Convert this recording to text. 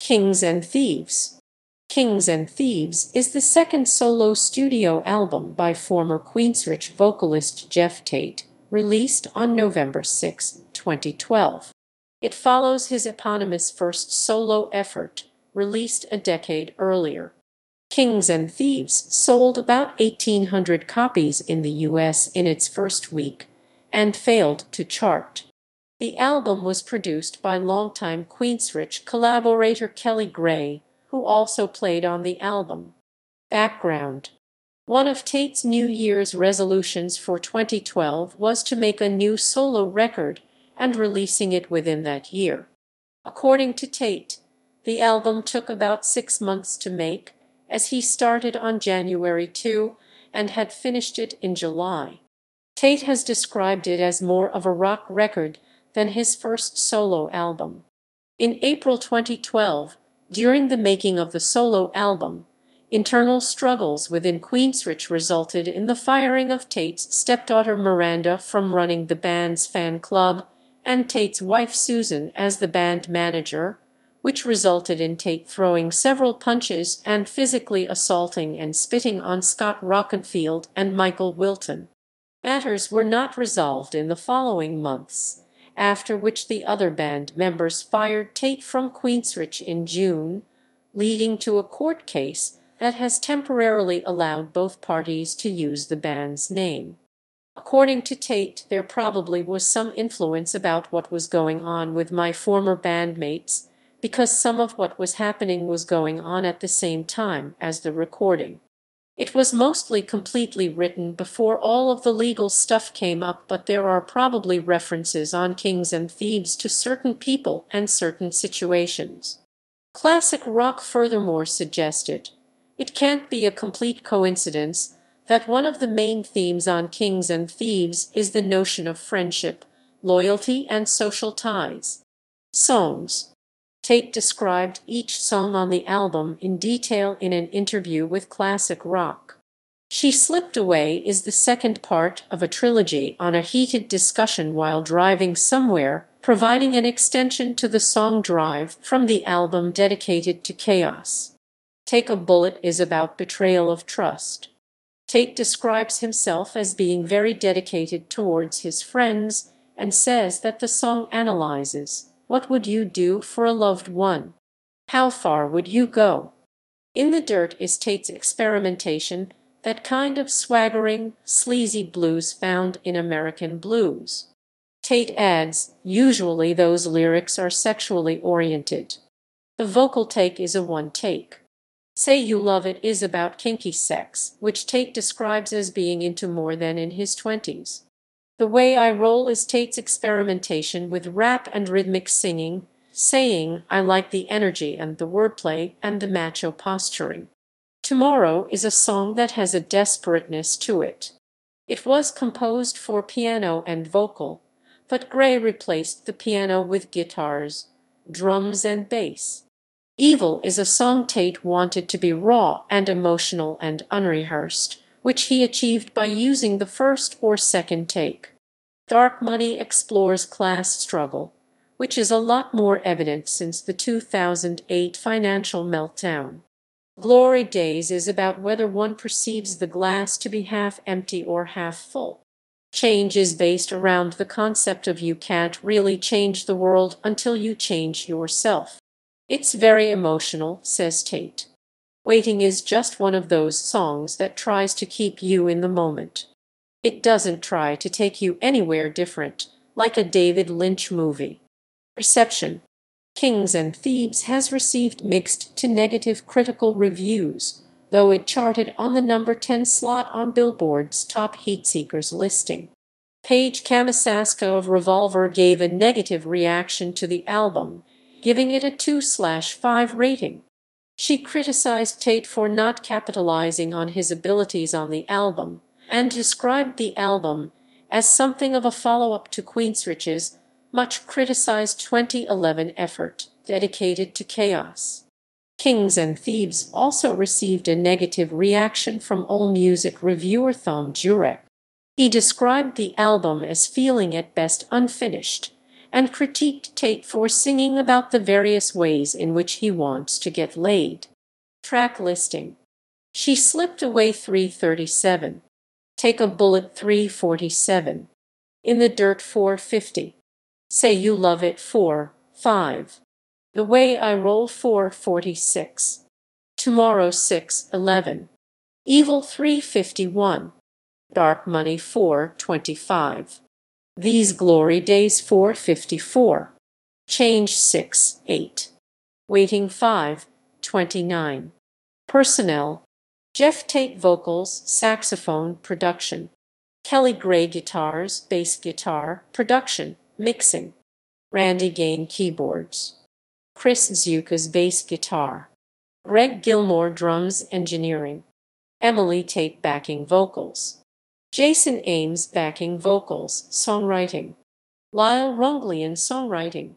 Kings and Thieves. Kings and Thieves is the second solo studio album by former Queensrÿche vocalist Geoff Tate, released on November 6, 2012. It follows his eponymous first solo effort, released a decade earlier. Kings and Thieves sold about 1,800 copies in the US in its first week and failed to chart. The album was produced by longtime Queensrÿche collaborator Kelly Gray, who also played on the album. Background: one of Tate's New Year's resolutions for 2012 was to make a new solo record and releasing it within that year. According to Tate, the album took about 6 months to make, as he started on January 2 and had finished it in July. Tate has described it as more of a rock record than his first solo album. In April 2012, during the making of the solo album, internal struggles within Queensrÿche resulted in the firing of Tate's stepdaughter Miranda from running the band's fan club and Tate's wife Susan as the band manager, which resulted in Tate throwing several punches and physically assaulting and spitting on Scott Rockenfield and Michael Wilton. Matters were not resolved in the following months, after which the other band members fired Tate from Queensrÿche in June, leading to a court case that has temporarily allowed both parties to use the band's name. According to Tate, there probably was some influence about what was going on with my former bandmates, because some of what was happening was going on at the same time as the recording. It was mostly completely written before all of the legal stuff came up, but there are probably references on Kings and Thieves to certain people and certain situations. Classic Rock furthermore suggested, it can't be a complete coincidence that one of the main themes on Kings and Thieves is the notion of friendship, loyalty, and social ties. Songs. Tate described each song on the album in detail in an interview with Classic Rock. She Slipped Away is the second part of a trilogy on a heated discussion while driving somewhere, providing an extension to the song Drive from the album dedicated to chaos. Take a Bullet is about betrayal of trust. Tate describes himself as being very dedicated towards his friends and says that the song analyzes, what would you do for a loved one? How far would you go? In the Dirt is Tate's experimentation, that kind of swaggering, sleazy blues found in American blues. Tate adds, usually those lyrics are sexually oriented. The vocal take is a one-take. Say You Love It is about kinky sex, which Tate describes as being into more than in his 20s. The Way I Roll is Tate's experimentation with rap and rhythmic singing, saying, I like the energy and the wordplay and the macho posturing. Tomorrow is a song that has a desperateness to it. It was composed for piano and vocal, but Gray replaced the piano with guitars, drums, and bass. Evil is a song Tate wanted to be raw and emotional and unrehearsed, which he achieved by using the first or second take. Dark Money explores class struggle, which is a lot more evident since the 2008 financial meltdown. Glory Days is about whether one perceives the glass to be half empty or half full. Change is based around the concept of you can't really change the world until you change yourself. It's very emotional, says Tate. Waiting is just one of those songs that tries to keep you in the moment. It doesn't try to take you anywhere different, like a David Lynch movie. Reception. Kings and Thieves has received mixed to negative critical reviews, though it charted on the number 10 slot on Billboard's Top Heatseekers listing. Paige Kamisaska of Revolver gave a negative reaction to the album, giving it a 2/5 rating. She criticized Tate for not capitalizing on his abilities on the album, and described the album as something of a follow-up to Queensrÿche's much-criticized 2011 effort, dedicated to chaos. Kings and Thieves also received a negative reaction from AllMusic reviewer Thom Jurek. He described the album as feeling at best unfinished, and critiqued Tate for singing about the various ways in which he wants to get laid. Track listing. She Slipped Away 337. Take a Bullet 347. In the Dirt 450. Say You Love It 4-5. The Way I Roll 446. Tomorrow 6-11. Evil 351. Dark Money 425. These Glory Days 454. Change 6-8. Waiting 5-29. Personnel: Geoff Tate vocals, saxophone, production. Kelly Gray guitars, bass guitar, production, mixing. Randy Gain keyboards. Chris Zukas bass guitar. Greg Gilmore drums, engineering. Emily Tate backing vocals. Jason Ames backing vocals, songwriting. Lyle Ronglian songwriting.